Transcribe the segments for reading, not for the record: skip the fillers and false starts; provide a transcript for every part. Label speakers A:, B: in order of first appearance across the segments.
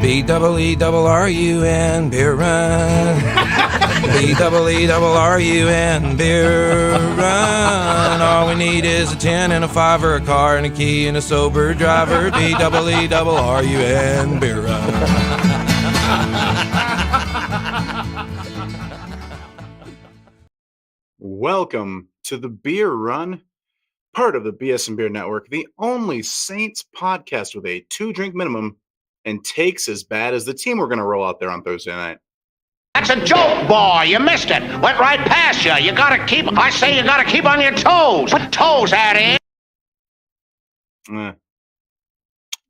A: BEERUN, beer run. BEERUN, beer run. All we need is a 10 and a 5 or a car and a key and a sober driver. BEERUN, beer run.
B: Welcome to the Beer Run, part of the BS and Beer Network, the only Saints podcast with a 2-drink minimum and takes as bad as the team we're going to roll out there on Thursday night.
C: That's a joke, boy. You missed it. Went right past you. You gotta keep on your toes. Put toes at it.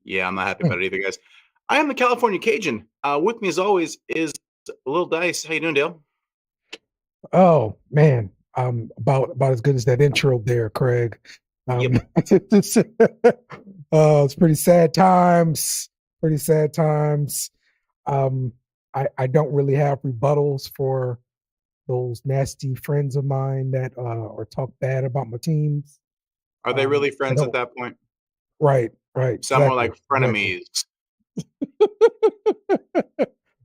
B: Yeah, I'm not happy about it either, guys. I am the California Cajun. With me, as always, is Lil Dice. How you doing, Dale?
D: Oh, man. About as good as that intro there, Craig.
B: Yep.
D: It's pretty sad times. I don't really have rebuttals for those nasty friends of mine that or talk bad about my teams.
B: Are they really friends at that point?
D: Right.
B: Some more like frenemies.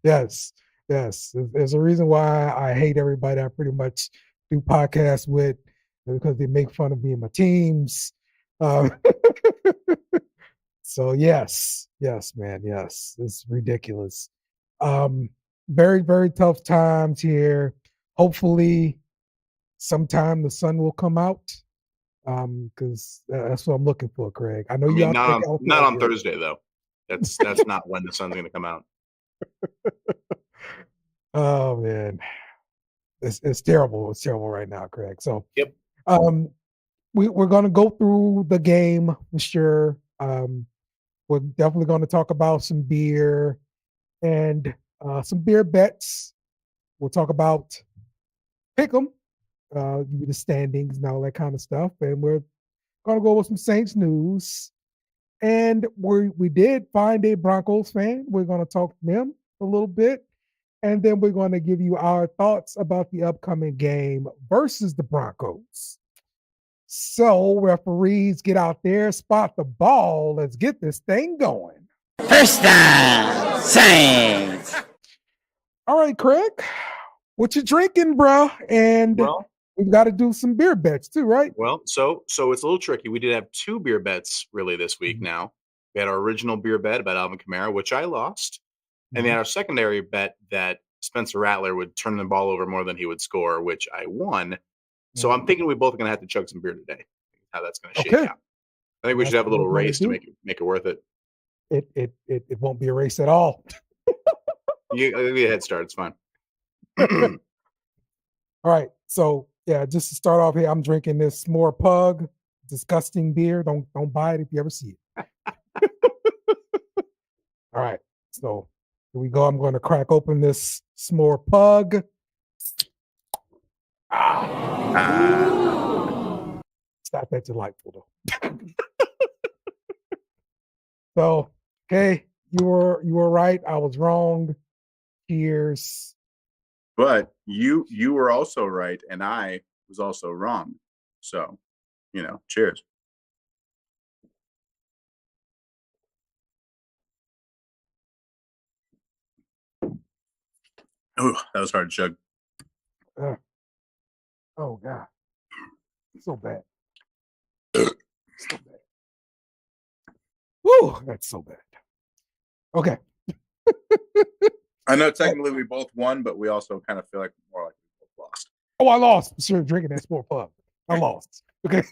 D: Yes. There's a reason why I hate everybody I pretty much do podcasts with, because they make fun of me and my teams. So yes, man, yes, it's ridiculous. Very, very tough times here. Hopefully, sometime the sun will come out. Because that's what I'm looking for, Craig. I know you
B: not on Thursday though. That's not when the sun's going to come out.
D: Oh man, it's terrible. It's terrible right now, Craig. So
B: yep.
D: We're going to go through the game for sure. We're definitely going to talk about some beer and some beer bets. We'll talk about pick 'em, give you the standings and all that kind of stuff. And we're going to go with some Saints news. And we did find a Broncos fan. We're going to talk to them a little bit. And then we're going to give you our thoughts about the upcoming game versus the Broncos. So, referees, get out there, spot the ball. Let's get this thing going.
E: First down, Saints.
D: All right, Craig, what you drinking, bro? And we've got to do some beer bets too, right?
B: Well, so it's a little tricky. We did have 2 beer bets really this week. Now we had our original beer bet about Alvin Kamara, which I lost, and then our secondary bet that Spencer Rattler would turn the ball over more than he would score, which I won. So I'm thinking we both are going to have to chug some beer today. How that's going to shake out. I think we should have a little race to make it worth it.
D: It won't be a race at all.
B: You get a head start. It's fine.
D: All right. So yeah, just to start off here, I'm drinking this S'more Pug, disgusting beer. Don't buy it if you ever see it. All right. So here we go. I'm going to crack open this S'more Pug. It's not that delightful though. So, okay, you were right. I was wrong. Cheers.
F: But you were also right, and I was also wrong. So, cheers. Oh, that was hard to chug.
D: Oh God, so bad. Woo, that's so bad. Okay.
F: I know technically we both won, but we also kind of feel like more like we both lost.
D: Oh, I lost. Sure, drinking that S'more Pug. I lost. Okay.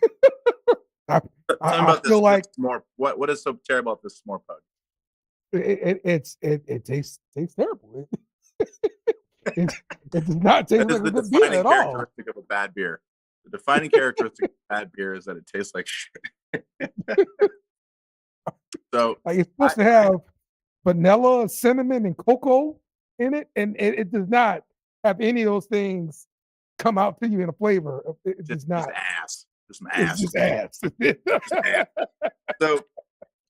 D: I feel like
F: more. What is so terrible about this S'more Pug?
D: It tastes terrible. It does not taste like a good beer at all.
F: Characteristic of a bad beer. The defining characteristic of bad beer is that it tastes like shit. So
D: it's supposed to have vanilla, cinnamon, and cocoa in it, and it does not have any of those things come out to you in a flavor. It does not.
F: Just ass. Just some ass.
D: It's just ass.
F: Just ass. So,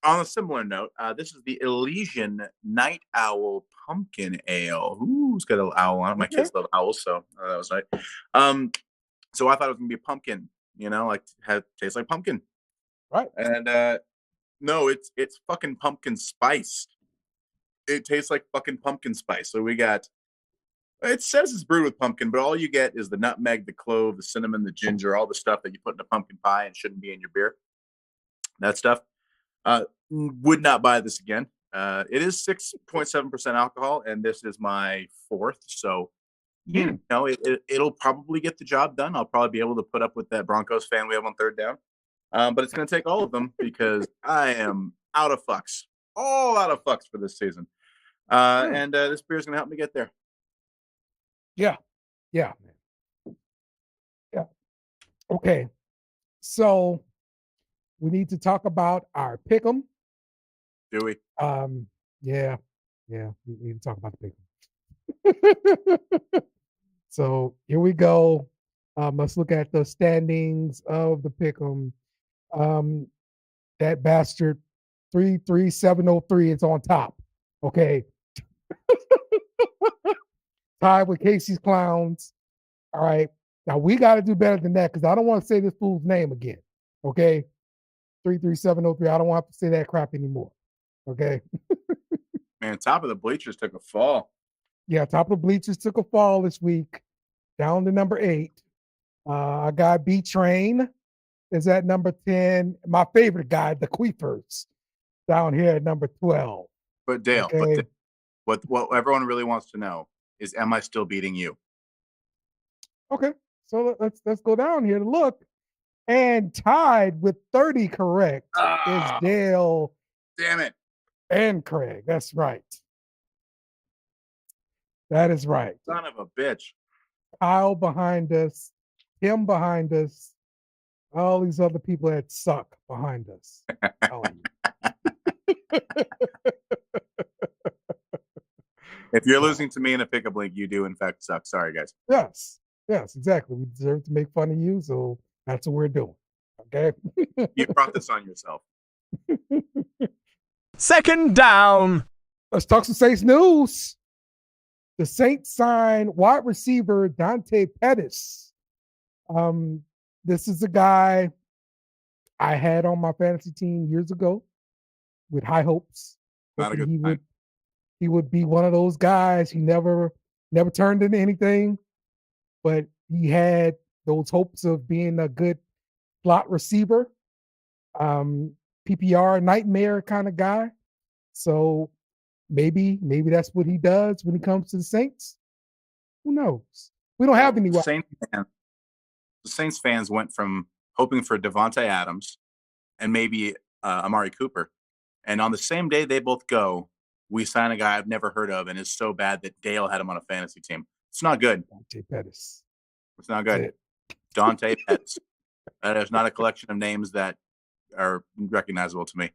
F: on a similar note, this is the Elysian Night Owl Pumpkin Ale. Ooh, it's got an owl on it. My kids love owls, so that was right. So I thought it was gonna be a pumpkin, tastes like pumpkin.
D: Right.
F: And no, it's fucking pumpkin spice. it tastes like fucking pumpkin spice. So we got. It says it's brewed with pumpkin, but all you get is the nutmeg, the clove, the cinnamon, the ginger, all the stuff that you put in a pumpkin pie and shouldn't be in your beer. That stuff. Would not buy this again. It is 6.7% alcohol, and this is my fourth. So, it'll probably get the job done. I'll probably be able to put up with that Broncos fan we have on third down. But it's going to take all of them because I am out of fucks. All out of fucks for this season. And this beer is going to help me get there.
D: Yeah. Yeah. Yeah. Okay. So we need to talk about our pick'em.
F: Do we?
D: Yeah. We need to talk about the pick'em. So here we go. Let's look at the standings of the pick'em. That bastard 33703 is on top. Okay. Tied with Casey's Clowns. All right. Now we got to do better than that because I don't want to say this fool's name again. Okay. 33703. I don't want to say that crap anymore. Okay.
F: Man, top of the bleachers took a fall.
D: Yeah, top of the bleachers took a fall this week. Down to number 8. I got B Train is at number 10. My favorite guy, the Queefers, down here at number 12.
F: But Dale,
D: Okay.
F: what everyone really wants to know is, am I still beating you?
D: Okay, so let's go down here to look. And tied with 30 correct is Dale.
F: Damn it.
D: And Craig. That's right. That is right.
F: Son of a bitch.
D: Kyle behind us, Tim behind us, all these other people that suck behind us.
F: If you're losing to me in a pickup link, you do in fact suck. Sorry, guys.
D: Yes, exactly. We deserve to make fun of you, so that's what we're doing. Okay.
F: You brought this on yourself.
G: Second down.
D: Let's talk some Saints news. The Saints signed wide receiver Dante Pettis. This is a guy I had on my fantasy team years ago with high hopes.
F: Not a good sign.
D: He would be one of those guys. He never turned into anything, but he had those hopes of being a good slot receiver, PPR nightmare kind of guy. So maybe that's what he does when he comes to the Saints. Who knows? We don't have any.
F: The Saints fans went from hoping for Devontae Adams and maybe Amari Cooper, and on the same day they both go, we sign a guy I've never heard of and is so bad that Dale had him on a fantasy team. It's not good.
D: Dante Pettis.
F: It's not good. Dante Pettis. That is not a collection of names that are recognizable to me.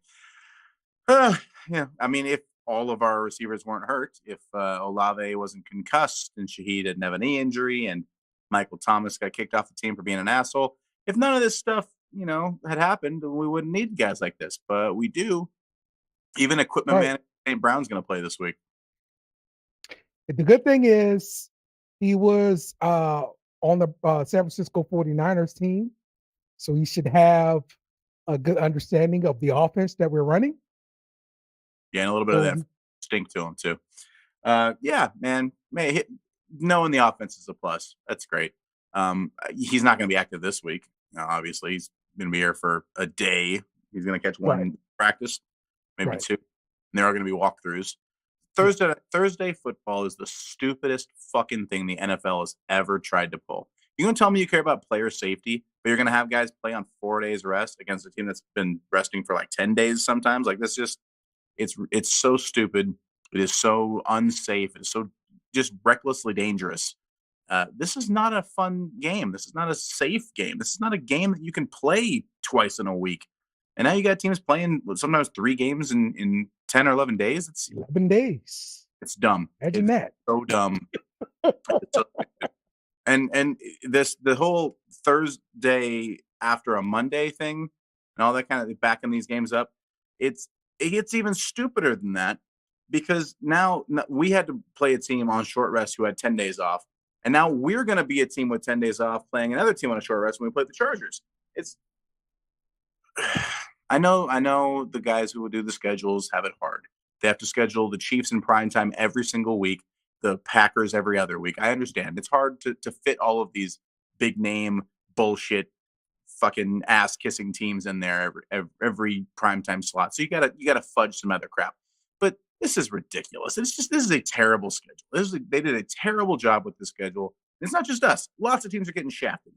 F: Yeah, I mean, if all of our receivers weren't hurt, if Olave wasn't concussed and Shaheed didn't have a knee injury and Michael Thomas got kicked off the team for being an asshole, if none of this stuff, had happened, we wouldn't need guys like this. But we do. Even equipment manager St. Brown's going to play this week.
D: The good thing is he was on the San Francisco 49ers team, so he should have a good understanding of the offense that we're running.
F: Yeah, and a little bit of that stink to him too. Yeah, man. Knowing the offense is a plus. That's great. He's not going to be active this week. Obviously, he's going to be here for a day. He's going to catch one in practice, maybe two. And there are going to be walkthroughs. Thursday football is the stupidest fucking thing the NFL has ever tried to pull. You going to tell me you care about player safety, but you're going to have guys play on 4 days rest against a team that's been resting for like 10 days sometimes? Like, this just, it's so stupid. It is so unsafe. It's so just recklessly dangerous. This is not a fun game. This is not a safe game. This is not a game that you can play twice in a week. And now you got teams playing sometimes 3 games in 10 or 11 days. It's
D: 11 days.
F: It's dumb.
D: Imagine that.
F: So dumb. And the whole Thursday after a Monday thing and all that kind of backing these games up, it gets even stupider than that, because now we had to play a team on short rest who had 10 days off. And now we're going to be a team with 10 days off playing another team on a short rest when we play the Chargers. I know the guys who will do the schedules have it hard. They have to schedule the Chiefs in primetime every single week, the Packers every other week. I understand. It's hard to fit all of these big name bullshit fucking ass kissing teams in there every primetime slot. So you gotta fudge some other crap. But this is ridiculous. This is a terrible schedule. They did a terrible job with the schedule. It's not just us. Lots of teams are getting shafted.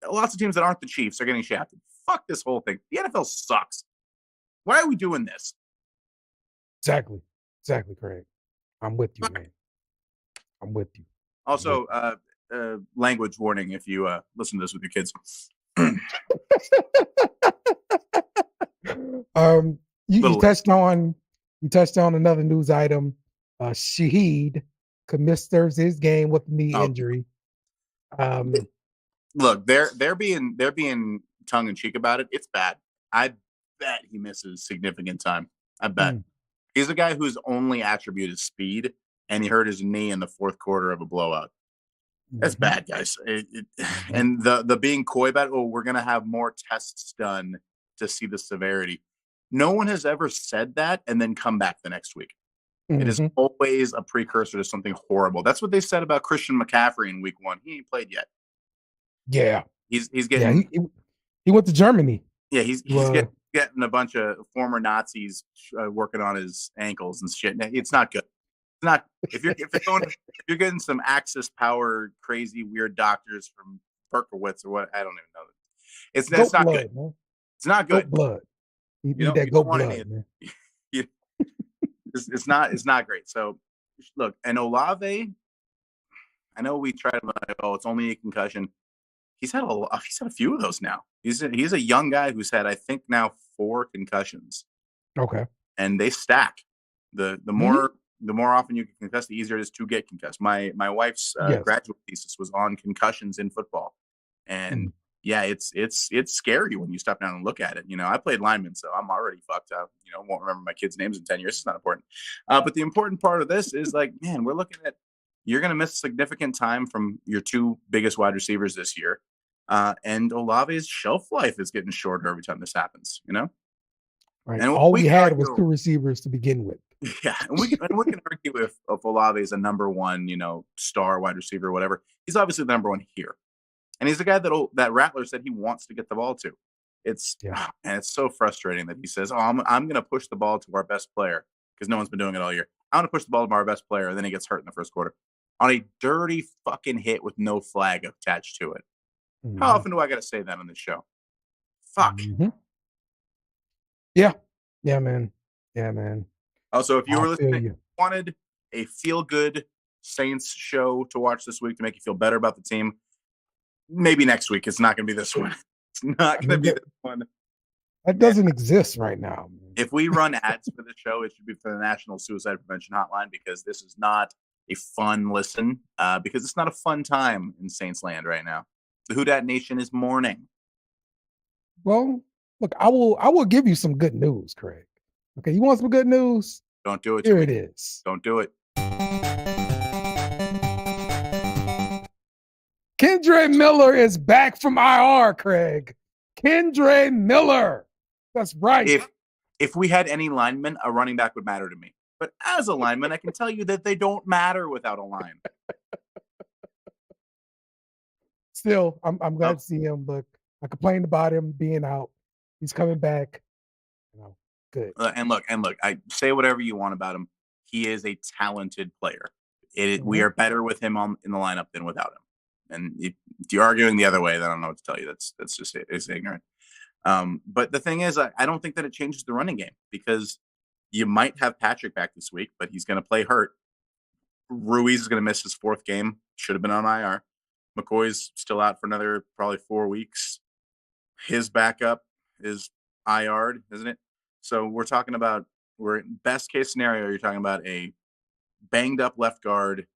F: Lots of teams that aren't the Chiefs are getting shafted. Fuck this whole thing. The NFL sucks. Why are we doing this?
D: Exactly, Craig. I'm with you, man. I'm with you.
F: Also, language warning if you listen to this with your kids.
D: You touched on another news item. Shaheed could miss Thursday's game with knee injury.
F: Look, they're being tongue in cheek about it. It's bad. I bet he misses significant time. I bet. He's a guy whose only attribute is speed, and he hurt his knee in the fourth quarter of a blowout. That's bad, guys. And the being coy about, we're going to have more tests done to see the severity. No one has ever said that and then come back the next week. It is always a precursor to something horrible. That's what they said about Christian McCaffrey in week 1. He ain't played yet.
D: Yeah.
F: He's getting...
D: Yeah, he went to Germany.
F: Yeah, he's getting a bunch of former Nazis working on his ankles and shit. It's not good. It's not. If you're getting some Axis power, crazy, weird doctors from Berkowitz or what, I don't even know. It's not good. Man. It's not good.
D: Goat blood. You need that goat blood, man.
F: It's not great. So look, and Olave, I know we tried like, it's only a concussion. He's had a few of those now. He's a young guy who's had, I think, now 4 concussions.
D: Okay.
F: And they stack. The more often you can concuss, the easier it is to get concussed. My wife's graduate thesis was on concussions in football, and yeah, it's scary when you stop down and look at it. I played lineman, so I'm already fucked up. Won't remember my kids' names in 10 years. It's not important. But the important part of this is like, man, we're looking at, you're going to miss significant time from your 2 biggest wide receivers this year. And Olave's shelf life is getting shorter every time this happens,
D: Right. And all we had was 2 receivers to begin with.
F: Yeah. And we can argue if Olave is a number 1, star wide receiver or whatever. He's obviously the number 1 here. And he's the guy that Rattler said he wants to get the ball to. And it's so frustrating that he says, I'm going to push the ball to our best player because no one's been doing it all year. I'm going to push the ball to our best player, and then he gets hurt in the first quarter on a dirty fucking hit with no flag attached to it. How often do I got to say that on this show? Fuck.
D: Yeah. Yeah, man. Yeah, man.
F: Also, if you were listening, wanted a feel-good Saints show to watch this week to make you feel better about the team, maybe next week. It's not going to be this one. It's not going to be this one.
D: That doesn't exist right now. Man.
F: If we run ads for the show, it should be for the National Suicide Prevention Hotline, because this is not a fun listen, because it's not a fun time in Saints land right now. The Who Dat Nation is mourning.
D: Well, look, I will give you some good news, Craig. Okay, you want some good news?
F: Don't do it.
D: Here it is.
F: Don't do it.
D: Kendre Miller is back from IR, Craig. Kendre Miller. That's right.
F: If we had any linemen, a running back would matter to me. But as a lineman, I can tell you that they don't matter without a line.
D: Still, I'm glad to see him, but I complained about him being out. He's coming back. Good.
F: And look, I say whatever you want about him. He is a talented player. We are better with him in the lineup than without him. And if you're arguing the other way, then I don't know what to tell you. That's just it's ignorant. But the thing is, I don't think that it changes the running game, because you might have Patrick back this week, but he's going to play hurt. Ruiz is going to miss his 4th game. Should have been on IR. McCoy's still out for another probably 4 weeks. His backup is IR'd, isn't it? So we're talking about, best case scenario, you're talking about a banged up left guard,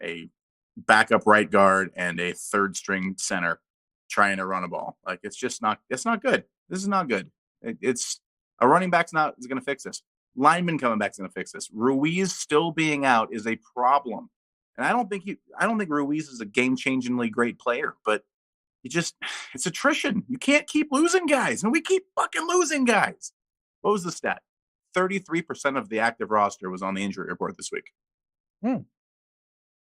F: a backup right guard, and a 3rd string center trying to run a ball. Like, it's not good. This is not good. It's a running back's not going to fix this. Lineman coming back is going to fix this. Ruiz still being out is a problem. And I don't think Ruiz is a game-changingly great player, but it's attrition. You can't keep losing guys, and we keep fucking losing guys. What was the stat? 33% of the active roster was on the injury report this week.
D: Hmm.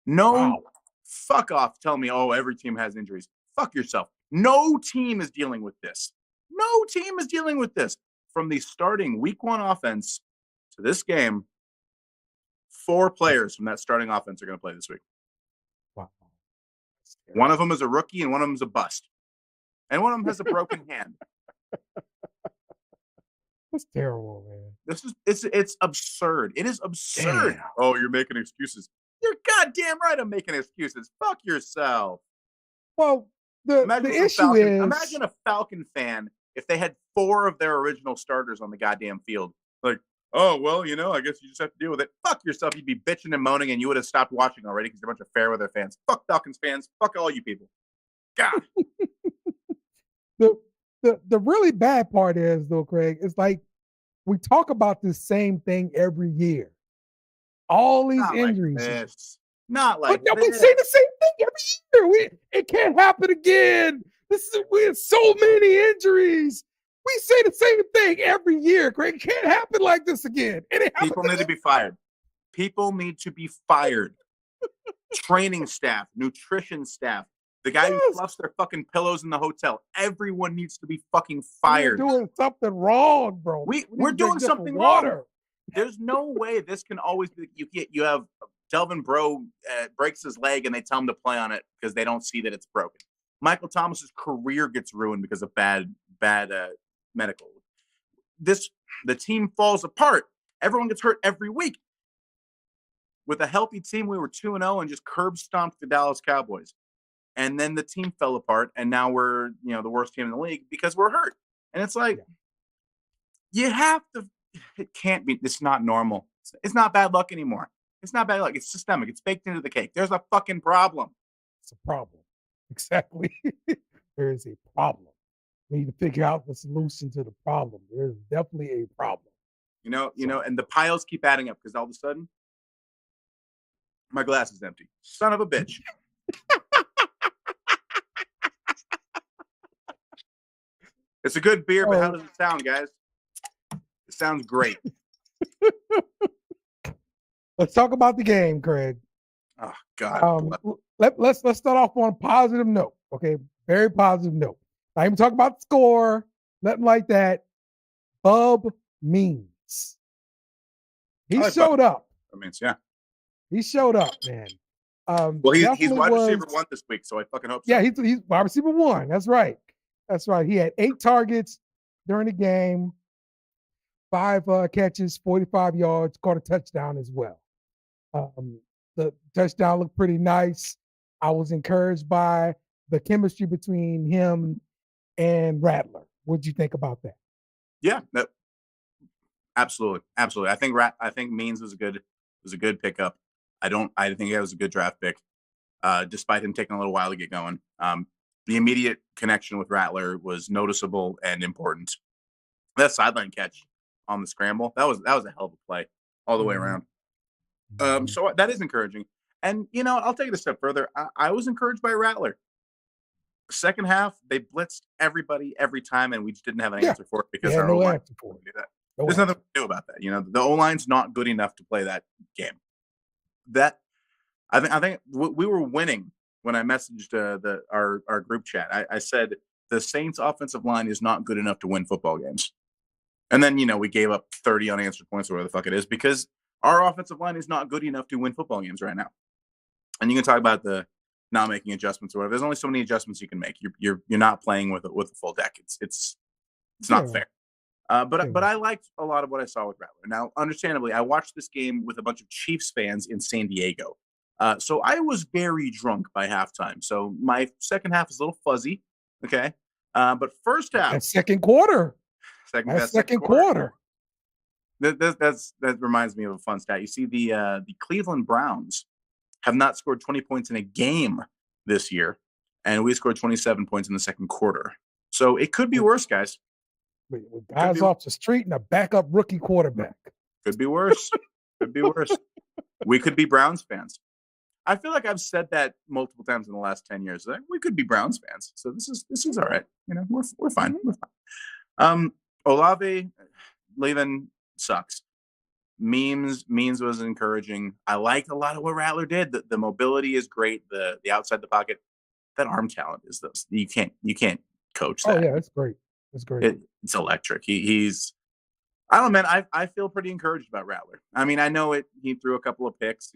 F: No,
D: Wow.
F: fuck off. Tell me, oh, every team has injuries. Fuck yourself. No team is dealing with this. No team is dealing with this. From the starting week 1 offense to this game, 4 players from that starting offense are going to play this week.
D: Wow.
F: One of them is a rookie and one of them is a bust. And one of them has a broken hand.
D: That's terrible, man.
F: It's absurd. It is absurd.
D: Damn.
F: Oh, you're making excuses. You're goddamn right I'm making excuses. Fuck yourself.
D: Well, the issue is,
F: imagine a Falcon fan if they had 4 of their original starters on the goddamn field. Like, oh, well, I guess you just have to deal with it. Fuck yourself. You'd be bitching and moaning and you would have stopped watching already because you're a bunch of Fairweather fans. Fuck Falcons fans. Fuck all you people. God.
D: the really bad part is, though, Craig, it's like we talk about the same thing every year. All these
F: Not
D: injuries.
F: Like this. Not like
D: but no,
F: this.
D: we say the same thing every year. It can't happen again. We have so many injuries. We say the same thing every year, Craig. It can't happen like this again. And
F: People need to be fired. People need to be fired. Training staff, nutrition staff, the guy who fluffs their fucking pillows in the hotel. Everyone needs to be fucking fired.
D: We're doing something wrong, bro.
F: We're doing something wrong. There's no way this can always be. You have Delvin Breaux breaks his leg and they tell him to play on it because they don't see that it's broken. Michael Thomas's career gets ruined because of bad medical. The team falls apart. Everyone gets hurt every week. With a healthy team, we were 2-0 and just curb stomped the Dallas Cowboys. And then the team fell apart, and now we're the worst team in the league because we're hurt. And it's like, you have to. It can't be. It's not normal. It's not bad luck anymore. It's not bad luck. It's systemic. It's baked into the cake. There's a fucking problem.
D: It's a problem. Exactly. There is a problem. We need to figure out the solution to the problem. There's definitely a problem.
F: And the piles keep adding up because all of a sudden, my glass is empty. Son of a bitch. It's a good beer, but how does it sound, guys? It sounds great.
D: Let's talk about the game, Craig.
F: Oh God.
D: Let's start off on a positive note. Okay, very positive note. Not even talk about the score, nothing like that. Bub Means. He showed up.
F: Yeah.
D: He showed up, man.
F: Well, he's wide receiver 1 this week, so I fucking hope so.
D: Yeah, he's wide receiver 1. That's right. He had 8 targets during the game, 5 catches, 45 yards, caught a touchdown as well. The touchdown looked pretty nice. I was encouraged by the chemistry between him and Rattler. What'd you think about that?
F: Yeah, absolutely. I think Means was a good pickup. I think it was a good draft pick, despite him taking a little while to get going. The immediate connection with Rattler was noticeable and important. That sideline catch on the scramble, that was a hell of a play all the way around. So that is encouraging. And, I'll take it a step further. I was encouraged by Rattler. Second half, they blitzed everybody every time, and we just didn't have an answer for it because our O-line couldn't do that. There's nothing to do about that. The O-line's not good enough to play that game. I think we were winning when I messaged our group chat. I said the Saints' offensive line is not good enough to win football games. And then, we gave up 30 unanswered points or whatever the fuck it is because our offensive line is not good enough to win football games right now. And you can talk about the not making adjustments or whatever. There's only so many adjustments you can make. You're not playing with a full deck. It's not fair. But I liked a lot of what I saw with Rattler. Now, understandably, I watched this game with a bunch of Chiefs fans in San Diego. So I was very drunk by halftime. So my second half is a little fuzzy. Okay. But first half.
D: That second quarter. Second quarter.
F: That reminds me of a fun stat. You see, the Cleveland Browns have not scored 20 points in a game this year, and we scored 27 points in the second quarter. So it could be worse, guys.
D: With guys off the street and a backup rookie quarterback.
F: Could be worse. Could be worse. We could be Browns fans. I feel like I've said that multiple times in the last 10 years. Like, we could be Browns fans. So this is all right. We're fine. We're fine. Olave leaving sucks. Memes was encouraging. I liked a lot of what Rattler did. The mobility is great. The outside the pocket, that arm talent is this. You can't coach that.
D: Oh yeah, it's great. It's great.
F: It's electric. He's I don't know, man. I feel pretty encouraged about Rattler. I mean, I know he threw a couple of picks.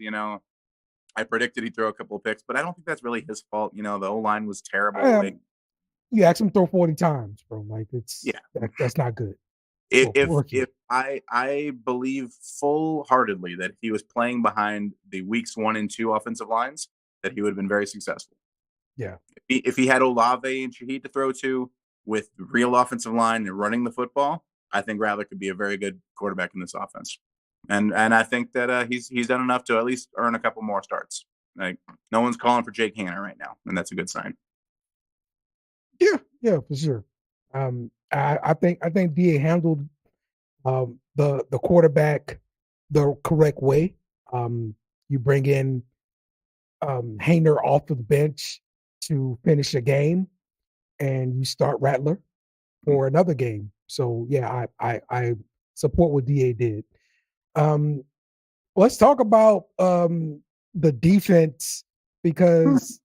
F: I predicted he'd throw a couple of picks, but I don't think that's really his fault. The O-line was terrible.
D: You ask him to throw 40 times, bro. Like that's not good.
F: If I believe full-heartedly that if he was playing behind the weeks 1 and 2 offensive lines, that he would have been very successful.
D: Yeah.
F: If he had Olave and Shaheed to throw to with the real offensive line and running the football, I think Rattler could be a very good quarterback in this offense. And I think that he's done enough to at least earn a couple more starts. Like, no one's calling for Jake Hanna right now, and that's a good sign.
D: Yeah, for sure. I think DA handled the quarterback the correct way. You bring in Hayner off of the bench to finish a game, and you start Rattler for another game. So yeah, I support what DA did. Let's talk about the defense, because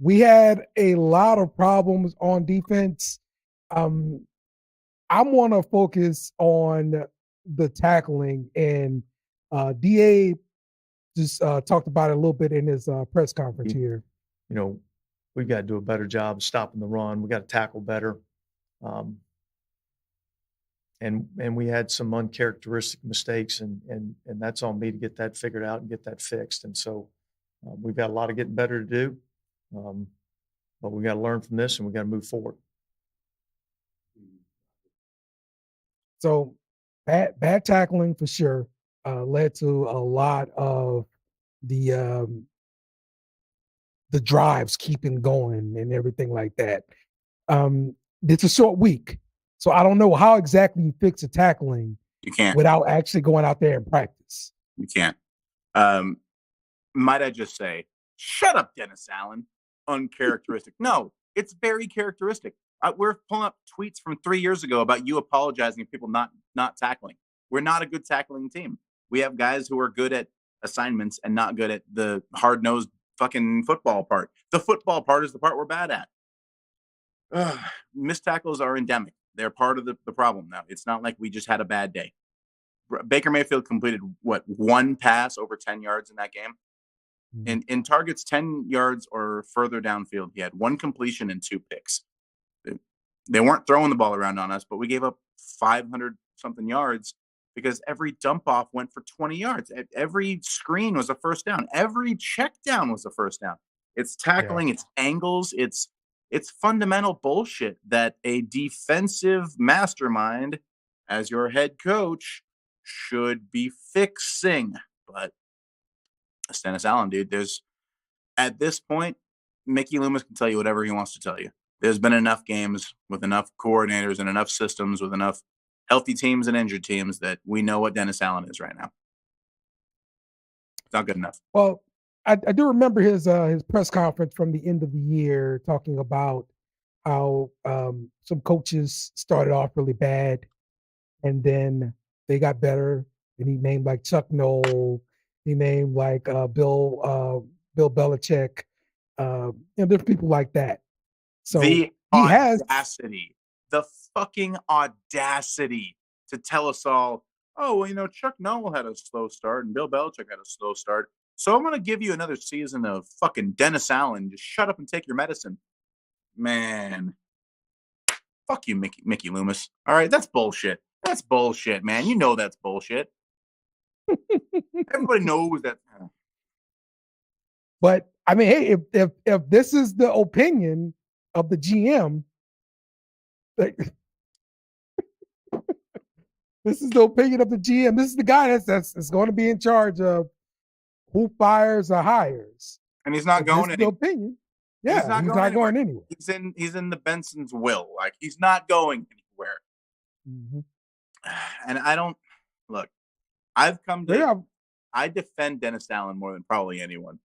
D: we had a lot of problems on defense. I want to focus on the tackling, and DA just talked about it a little bit in his press conference here.
G: We've got to do a better job of stopping the run. We got to tackle better. And we had some uncharacteristic mistakes, and that's on me to get that figured out and get that fixed. And so we've got a lot of getting better to do, but we got to learn from this, and we got to move forward.
D: So bad tackling for sure led to a lot of the drives keeping going and everything like that. It's a short week, so I don't know how exactly you fix the tackling.
F: You can't
D: without actually going out there and practice.
F: You can't. Might I just say, shut up, Dennis Allen. Uncharacteristic. No, it's very characteristic. We're pulling up tweets from 3 years ago about you apologizing to people not tackling. We're not a good tackling team. We have guys who are good at assignments and not good at the hard-nosed fucking football part. The football part is the part we're bad at. Missed tackles are endemic. They're part of the problem now. It's not like we just had a bad day. Baker Mayfield completed, one pass over 10 yards in that game? In targets 10 yards or further downfield, he had one completion and 2 picks. They weren't throwing the ball around on us, but we gave up 500-something yards because every dump-off went for 20 yards. Every screen was a first down. Every check down was a first down. It's tackling, It's angles, it's fundamental bullshit that a defensive mastermind, as your head coach, should be fixing. But Dennis Allen, dude, at this point, Mickey Loomis can tell you whatever he wants to tell you. There's been enough games with enough coordinators and enough systems with enough healthy teams and injured teams that we know what Dennis Allen is right now. It's not good enough.
D: Well, I do remember his press conference from the end of the year talking about how some coaches started off really bad and then they got better. And he named like Chuck Noll. He named like Bill Belichick. There's people like that. So
F: the fucking audacity to tell us all, oh, well, Chuck Noll had a slow start and Bill Belichick had a slow start. So I'm going to give you another season of fucking Dennis Allen. Just shut up and take your medicine. Man. Fuck you, Mickey Loomis. All right, that's bullshit. That's bullshit, man. You know that's bullshit. Everybody knows that.
D: But, I mean, hey, if this is the opinion of the GM, like, this is the opinion of the GM. This is the guy that's going to be in charge of who fires or hires.
F: And he's not going anywhere.
D: The opinion. Yeah, he's not going anywhere.
F: He's in the Benson's will. Like, he's not going anywhere.
D: Mm-hmm.
F: And I don't look. I've come to. I defend Dennis Allen more than probably anyone,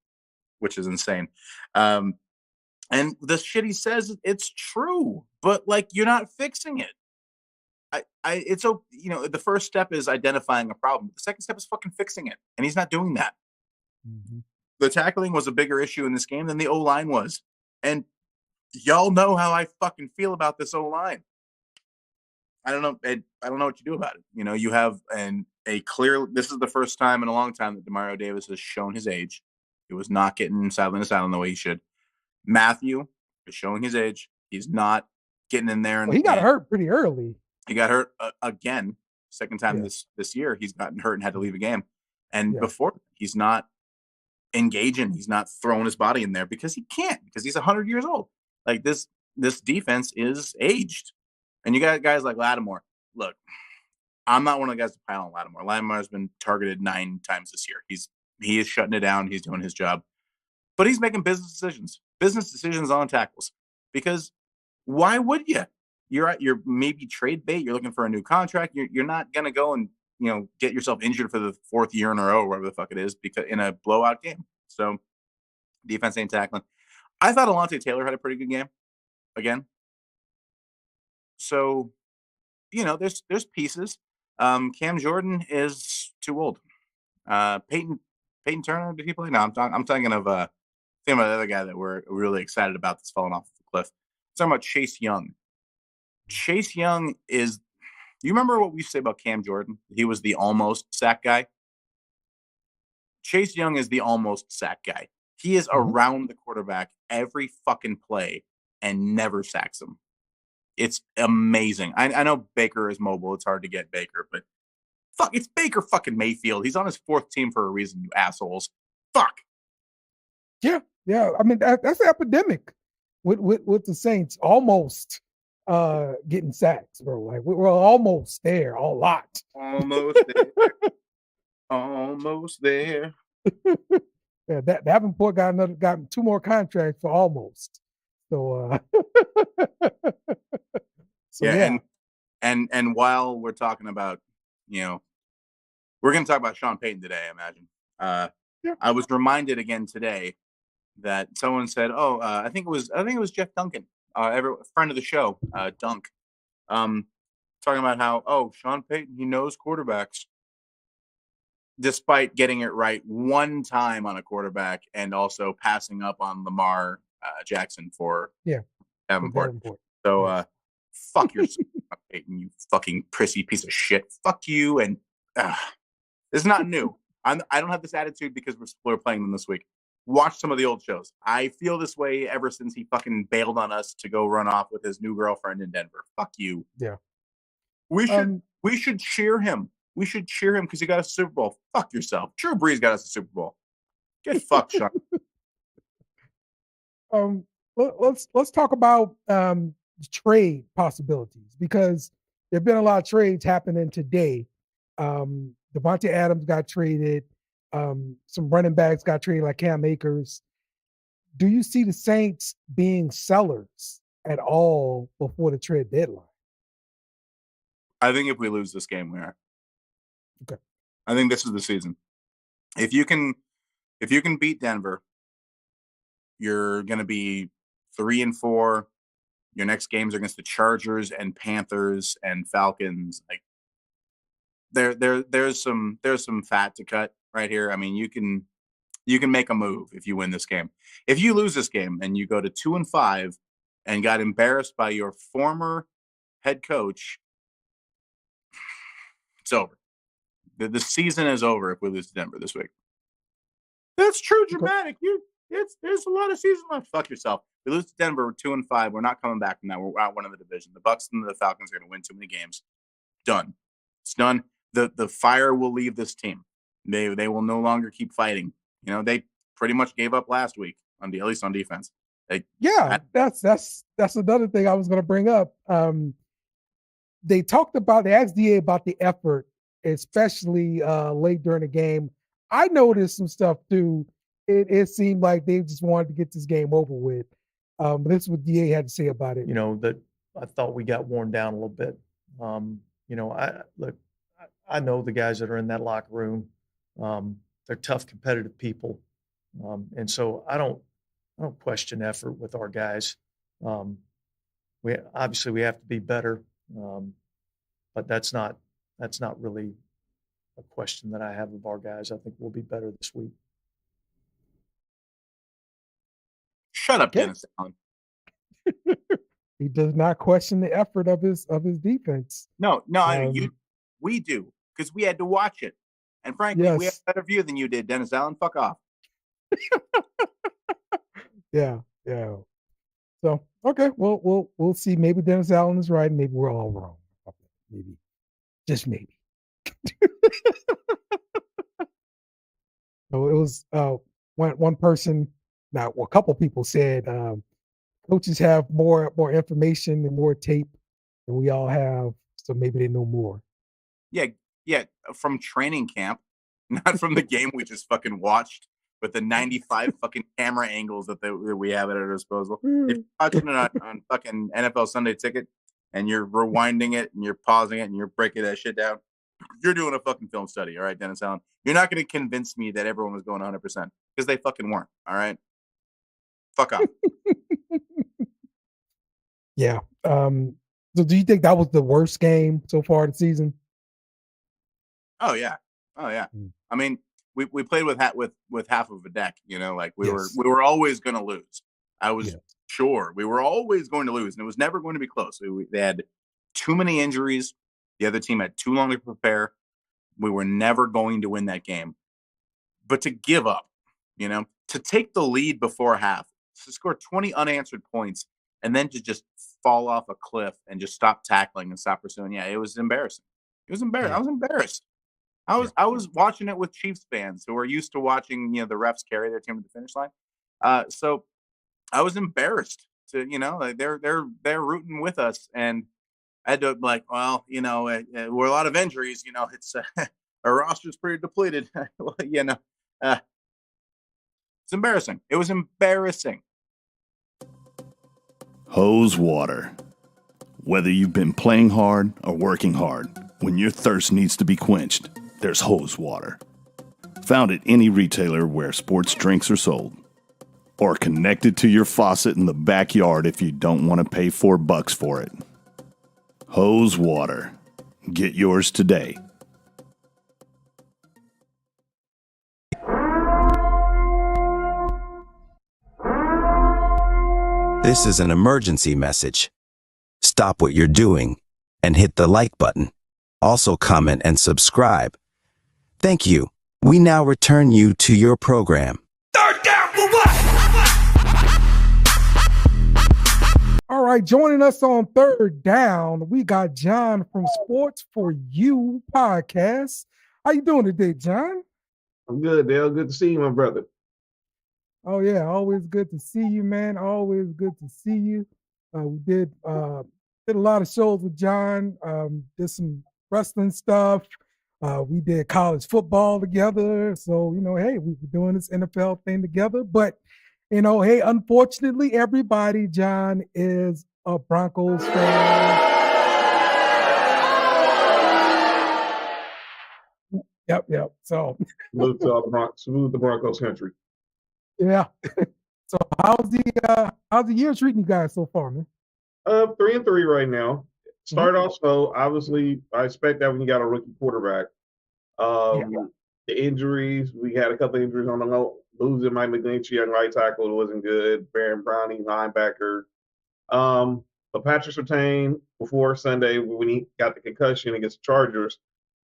F: which is insane. And the shit he says, it's true, but like, you're not fixing it. it's so, the first step is identifying a problem. The second step is fucking fixing it, and he's not doing that.
D: Mhm.
F: The tackling was a bigger issue in this game than the O-line was, and y'all know how I fucking feel about this O-line. I don't know. I don't know what you do about it. You have a clear. This is the first time in a long time that Demario Davis has shown his age. He was not getting sideline to sideline the way he should. Matthew is showing his age. He's not getting in there, and
D: Well, he got hurt pretty early.
F: he got hurt again. Second time
D: Yeah.
F: this year, he's gotten hurt and had to leave a game. And
D: Yeah.
F: before, he's not engaging. He's not throwing his body in there because he can't, because he's 100 years old. Like this defense is aged. And you got guys like Lattimore. Look, I'm not one of the guys to pile on Lattimore. Lattimore has been targeted 9 times this year. He is shutting it down. He's doing his job. But he's making business decisions on tackles. Because why would you? You're maybe trade bait. You're looking for a new contract. You're not going to go and get yourself injured for the 4th year in a row, or whatever the fuck it is, because in a blowout game. So defense ain't tackling. I thought Alontae Taylor had a pretty good game again. So, there's pieces. Cam Jordan is too old. Peyton Turner, did he play? No, I'm thinking of the other guy that we're really excited about that's falling off the cliff. I'm talking about Chase Young. Chase Young is. You remember what we used to say about Cam Jordan? He was the almost sack guy. Chase Young is the almost sack guy. He is around the quarterback every fucking play and never sacks him. It's amazing. I know Baker is mobile. It's hard to get Baker, but fuck, it's Baker fucking Mayfield. He's on his 4th team for a reason, you assholes. Fuck.
D: Yeah. I mean, that's an epidemic with the Saints almost getting sacks, bro. Like we're almost there, a lot.
F: Almost there. Almost there.
D: Yeah, Davenport got 2 more contracts for almost. So,
F: yeah. And while we're talking about, we're going to talk about Sean Payton today, I imagine.
D: Yeah.
F: I was reminded again today that someone said, I think it was Jeff Duncan, friend of the show, Dunk, talking about how, Sean Payton, he knows quarterbacks, despite getting it right 1 time on a quarterback and also passing up on Lamar Jackson for Davenport. So,
D: Yes.
F: fuck yourself, Peyton, you fucking prissy piece of shit. Fuck you. And it's not new. I don't have this attitude because we're playing them this week. Watch some of the old shows. I feel this way ever since he fucking bailed on us to go run off with his new girlfriend in Denver. Fuck you.
D: Yeah.
F: We should cheer him. We should cheer him because he got a Super Bowl. Fuck yourself. Drew Brees got us a Super Bowl. Get fucked, Sean.
D: Let's talk about trade possibilities, because there've been a lot of trades happening today. Devontae Adams got traded. Some running backs got traded, like Cam Akers. Do you see the Saints being sellers at all before the trade deadline?
F: I think if we lose this game, we are.
D: Okay.
F: I think this is the season. If you can beat Denver, you're going to be 3-4. Your next games are against the Chargers and Panthers and Falcons. Like there's some fat to cut right here. I mean, you can make a move if you win this game. If you lose this game and you go to 2-5 and got embarrassed by your former head coach, it's over. The season is over if we lose to Denver this week. That's true, dramatic. There's a lot of season left. Fuck yourself. We lose to Denver, we're 2-5. We're not coming back from that. We're out winning the division. The Bucs and the Falcons are going to win too many games. Done. It's done. The fire will leave this team. They will no longer keep fighting. They pretty much gave up last week at least on defense.
D: That's another thing I was going to bring up. They asked DA about the effort, especially late during the game. I noticed some stuff too. It seemed like they just wanted to get this game over with. But this is what DA had to say about it.
G: That I thought we got worn down a little bit. I know the guys that are in that locker room. They're tough, competitive people, and so I don't question effort with our guys. We have to be better. but that's not really a question that I have of our guys. I think we'll be better this week.
F: Shut up,
D: Okay.
F: Dennis Allen.
D: He does not question the effort of his defense.
F: No,
D: Um,
F: we do, because we had to watch it. And frankly, we have
D: Yes.
F: a better view than you did, Dennis Allen. Fuck off.
D: Yeah. So okay, well we'll see. Maybe Dennis Allen is right. Maybe we're all wrong. Maybe, just maybe. So it was one person. Now, well, a couple people said coaches have more information and more tape than we all have, so maybe they know more.
F: Yeah, from training camp, not from the game we just fucking watched with the 95 fucking camera angles that we have at our disposal. If you're watching it on fucking NFL Sunday Ticket and you're rewinding it and you're pausing it and you're breaking that shit down, you're doing a fucking film study, all right, Dennis Allen? You're not going to convince me that everyone was going 100% because they fucking weren't, all right? Fuck off.
D: Yeah. So do you think that was the worst game so far this season?
F: Oh yeah. I mean, we played with half of a deck, like we were always going to lose. I was sure we were always going to lose, and it was never going to be close. They had too many injuries. The other team had too long to prepare. We were never going to win that game. But to give up, to take the lead before half, to score 20 unanswered points, and then to just fall off a cliff and just stop tackling and stop pursuing. Yeah, it was embarrassing. I was embarrassed. I was watching it with Chiefs fans who are used to watching, the refs carry their team to the finish line. So I was embarrassed to, like they're rooting with us, and I had to we're a lot of injuries. It's our roster's pretty depleted. It's embarrassing. It was embarrassing.
H: Hose water. Whether you've been playing hard or working hard, when your thirst needs to be quenched, there's hose water. Found at any retailer where sports drinks are sold. Or connected to your faucet in the backyard if you don't want to pay $4 for it. Hose water. Get yours today.
I: This is an emergency message. Stop what you're doing and hit the like button. Also comment and subscribe. Thank you. We now return you to your program.
A: Third down for what?
D: All right, joining us on Third Down, we got John from Sports for You podcast. How you doing today, John?
J: I'm good, Dale. Good to see you, my brother.
D: Oh yeah, always good to see you, man. Always good to see you. We did a lot of shows with John. Did some wrestling stuff. We did college football together. So hey, we were doing this NFL thing together. But hey, unfortunately, everybody, John is a Broncos fan. Yep. So
J: Salute the Broncos country.
D: yeah. So how's the year treating you guys so far, man?
J: 3-3 right now. Started off slow. Obviously, I expect that when you got a rookie quarterback. The injuries, we had a couple of injuries on the low. Losing Mike McGlinchey on right tackle, it wasn't good. Baron Browning, linebacker. But Patrick Surtain, before Sunday, when he got the concussion against the Chargers,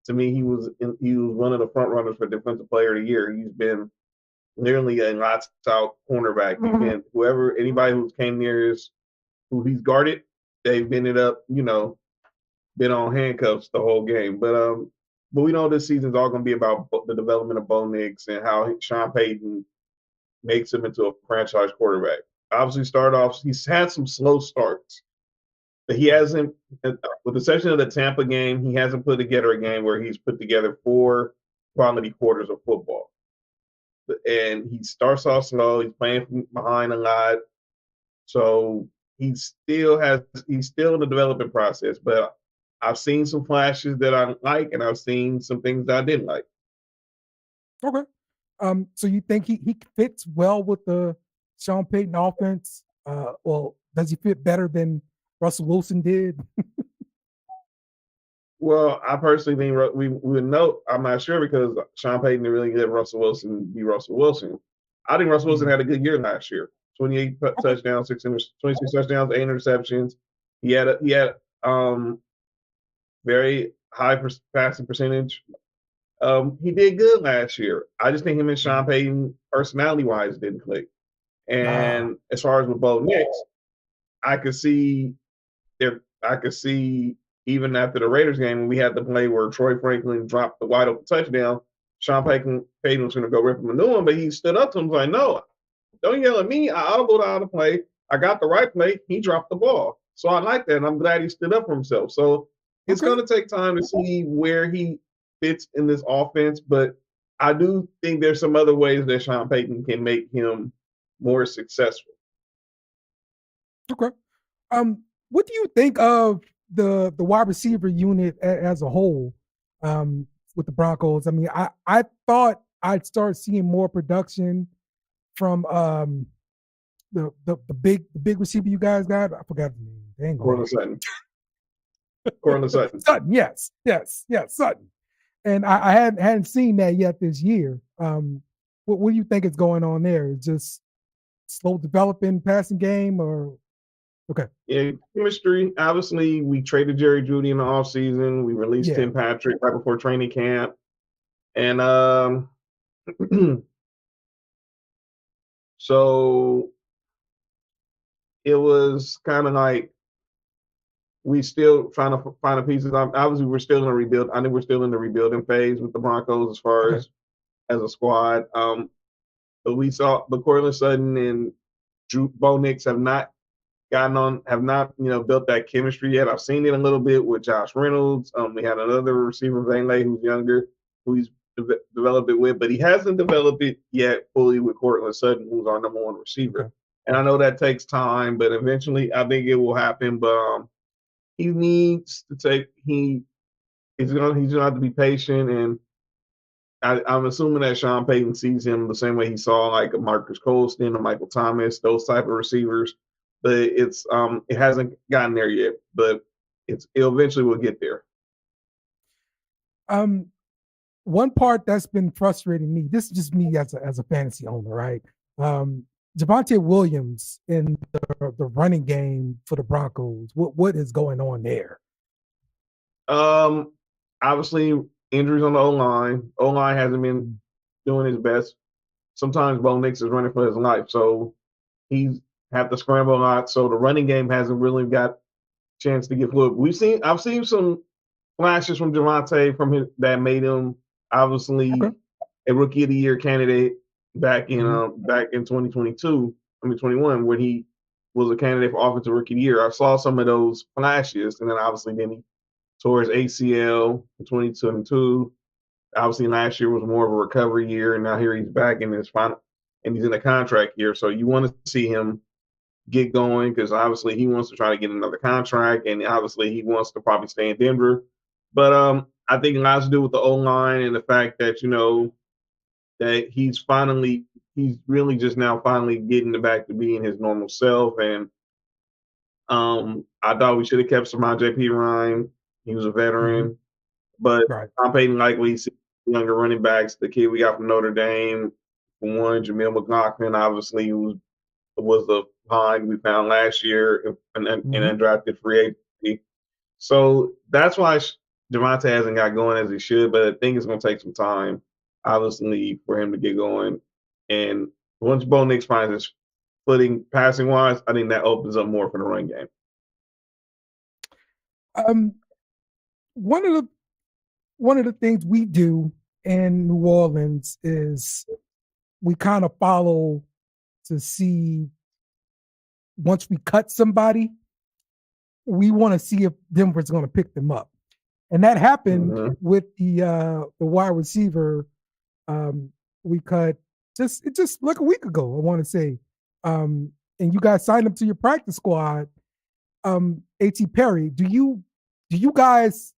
J: to me, he was one of the front runners for Defensive Player of the Year. He's been nearly a lights out cornerback. Anybody who's came near who he's guarded, they've ended up, been on handcuffs the whole game. But we know this season's all going to be about the development of Bo Nix and how Sean Payton makes him into a franchise quarterback. Obviously, he's had some slow starts. But he hasn't, with the exception of the Tampa game, he hasn't put together a game where he's put together 4 quality quarters of football. And he starts off slow. He's playing from behind a lot. So he's still in the development process. But I've seen some flashes that I like, and I've seen some things that I didn't like.
D: Okay. So you think he fits well with the Sean Payton offense? Well, does he fit better than Russell Wilson did?
J: Well, I personally think we would know. I'm not sure because Sean Payton didn't really let Russell Wilson be Russell Wilson. I think Russell Wilson had a good year last year. 28 touchdowns, 26 touchdowns, 8 interceptions. He had very high passing percentage. He did good last year. I just think him and Sean Payton, personality wise, didn't click. And as far as with Bo Nix, I could see even after the Raiders game when we had the play where Troy Franklin dropped the wide open touchdown, Sean Payton was going to go rip him a new one, but he stood up to him and was like, "No, don't yell at me. I'll go down the play. I got the right play. He dropped the ball." So I like that, and I'm glad he stood up for himself. So it's going to take time to see where he fits in this offense, but I do think there's some other ways that Sean Payton can make him more successful.
D: Okay. What do you think of the wide receiver unit as a whole with the Broncos? I mean, I thought I'd start seeing more production from the big receiver you guys got. I forgot the name. Dang.
J: Cortland Sutton. Cortland Sutton.
D: Sutton, yes, Sutton. And I hadn't seen that yet this year. What do you think is going on there? Is just slow developing passing game or okay?
J: Yeah, chemistry. Obviously, we traded Jerry Jeudy in the offseason. We released Tim Patrick right before training camp. And so it was kind of like we still trying to find the pieces. Obviously, we're still in a rebuild. I think we're still in the rebuilding phase with the Broncos as far as a squad. But Cortland Sutton and Bo Nix have not built that chemistry yet. I've seen it a little bit with Josh Reynolds. We had another receiver, Van Lay, who's younger, who he's developed it with, but he hasn't developed it yet fully with Cortland Sutton, who's our number one receiver. Okay. And I know that takes time, but eventually I think it will happen. But he needs to he's gonna have to be patient, and I'm assuming that Sean Payton sees him the same way he saw like a Marcus Colston or Michael Thomas, those type of receivers. But it hasn't gotten there yet, but it eventually will get there.
D: One part that's been frustrating me, this is just me as a fantasy owner, right? Javonte Williams in the running game for the Broncos. What is going on there?
J: Obviously injuries on the O-line. O-line hasn't been doing his best. Sometimes Bo Nix is running for his life, so he's have to scramble a lot. So the running game hasn't really got a chance to get fluid. I've seen some flashes from Javonte that made him obviously a Rookie of the Year candidate back in 2021 when he was a candidate for Offensive Rookie of the Year. I saw some of those flashes, and then obviously he tore his ACL in 2022. Obviously last year was more of a recovery year, and now here he's back in his final, and he's in a contract year. So you want to see him get going because obviously he wants to try to get another contract, and obviously he wants to probably stay in Denver. But I think it has to do with the O-line and the fact that that he's really just now finally getting back to being his normal self. And I thought we should have kept Samaj P. Ryan. He was a veteran, but Tom Payton likely sees younger running backs. The kid we got from Notre Dame, for one, Jamil McLaughlin, obviously was the find we found last year and undrafted free agency. So that's why Javonte hasn't got going as he should, but I think it's going to take some time, obviously, for him to get going. And once Bo Nix finds his footing passing-wise, I think that opens up more for the run game.
D: One of the things we do in New Orleans is we kind of follow to see once we cut somebody, we want to see if Denver's going to pick them up. And that happened with the wide receiver we cut just like a week ago, I want to say. And you guys signed him to your practice squad. A.T. Perry, do you guys,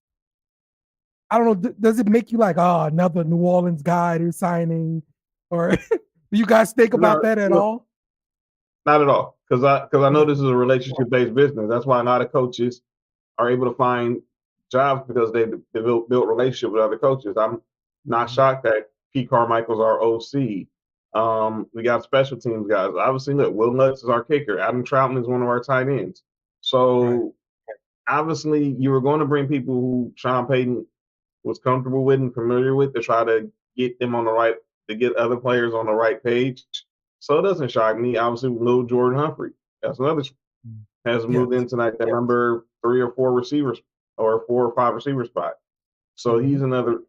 D: I don't know, does it make you like, another New Orleans guy they're signing? Or do you guys think about that at all?
J: Not at all. Because I know this is a relationship-based business. That's why a lot of coaches are able to find jobs because they built relationship with other coaches. I'm not shocked that Pete Carmichael's our OC. We got special teams guys. Obviously, look, Will Lutz is our kicker. Adam Troutman is one of our tight ends. So obviously, you were going to bring people who Sean Payton was comfortable with and familiar with to try to get them on the right, to get other players on the right page. So it doesn't shock me. Obviously, little Jordan Humphrey, that's another, has moved into like the number 3 or 4 receivers or 4 or 5 receiver spot. So he's another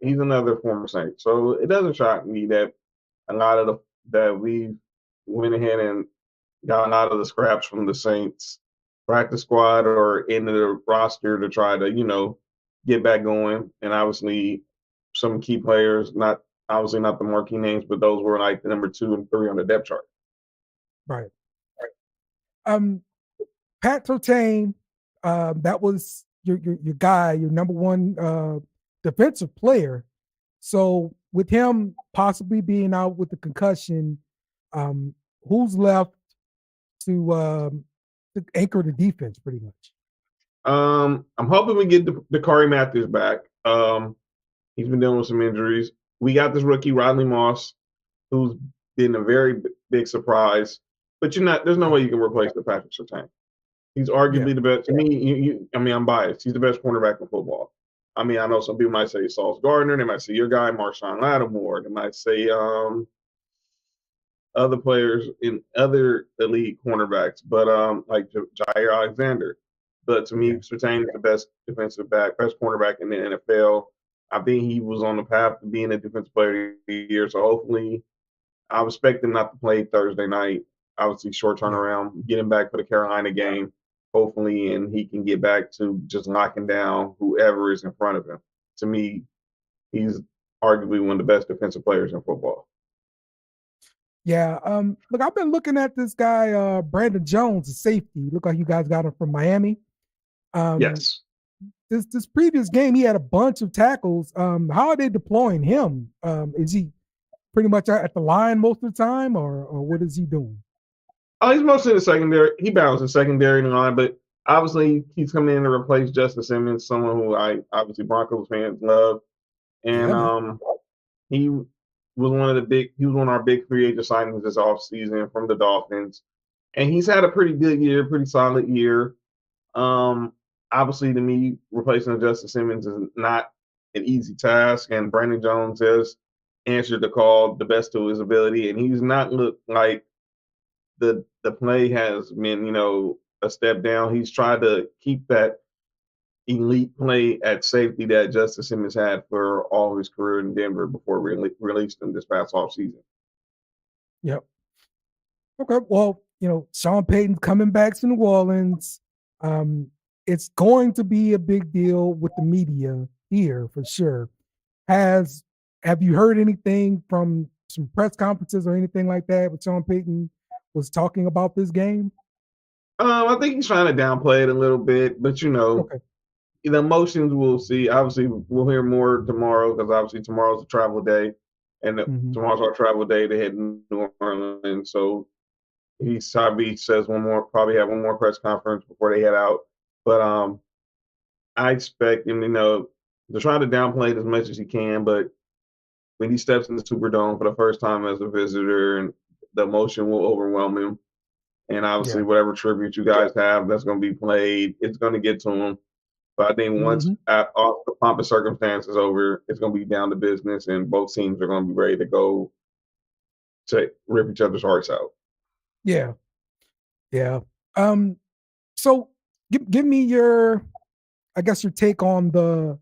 J: former Saint. So it doesn't shock me that a lot of that we went ahead and got a lot of the scraps from the Saints practice squad or into the roster to try to, get back going. And obviously some key players, not the marquee names, but those were like the number 2 and 3 on the depth chart.
D: Right. Pat Surtain, that was your guy, your number 1 defensive player. So with him possibly being out with the concussion, who's left to anchor the defense pretty much?
J: I'm hoping we get the Corey Matthews back. He's been dealing with some injuries. We got this rookie, Rodney Moss, who's been a very big surprise. But there's no way you can replace the Patrick Surtain. He's arguably the best. To me, I'm biased. He's the best cornerback in football. I mean, I know some people might say Sauce Gardner. They might say your guy, Marshawn Lattimore. They might say other players in other elite cornerbacks, but like Jair Alexander. But to me, Surtain is the best defensive back, best cornerback in the NFL. I think he was on the path to being a defensive player of the year. So hopefully, I expect him not to play Thursday night. Obviously, short turnaround, get him back for the Carolina game, hopefully, and he can get back to just knocking down whoever is in front of him. To me, he's arguably one of the best defensive players in football.
D: Yeah. Look, I've been looking at this guy, Brandon Jones, the safety. Look like you guys got him from Miami.
J: Yes.
D: This previous game, he had a bunch of tackles. How are they deploying him? Is he pretty much at the line most of the time, or what is he doing?
J: Oh, he's mostly in the secondary. He balances secondary and line, but obviously he's coming in to replace Justin Simmons, someone who obviously Broncos fans love. And he was one of our big free agent signings this offseason from the Dolphins. And he's had a pretty good year, pretty solid year. Obviously, to me, replacing Justin Simmons is not an easy task, and Brandon Jones has answered the call the best to his ability, and he's not looked like the play has been, a step down. He's tried to keep that elite play at safety that Justin Simmons had for all his career in Denver before released him this past offseason.
D: Yep. Okay. Well, Sean Payton's coming back to New Orleans. It's going to be a big deal with the media here for sure. Have you heard anything from some press conferences or anything like that with Sean Payton was talking about this game?
J: I think he's trying to downplay it a little bit, but the emotions we'll see. Obviously, we'll hear more tomorrow because obviously tomorrow's a travel day, and tomorrow's our travel day to head to New Orleans. So he probably have one more press conference before they head out. But I expect him, to try to downplay it as much as he can. But when he steps in the Superdome for the first time as a visitor, and the emotion will overwhelm him. And obviously, whatever tribute you guys have that's going to be played, it's going to get to him. But I think once all the pomp and circumstance is over, it's going to be down to business, and both teams are going to be ready to go to rip each other's hearts out.
D: Yeah. So give me your take on the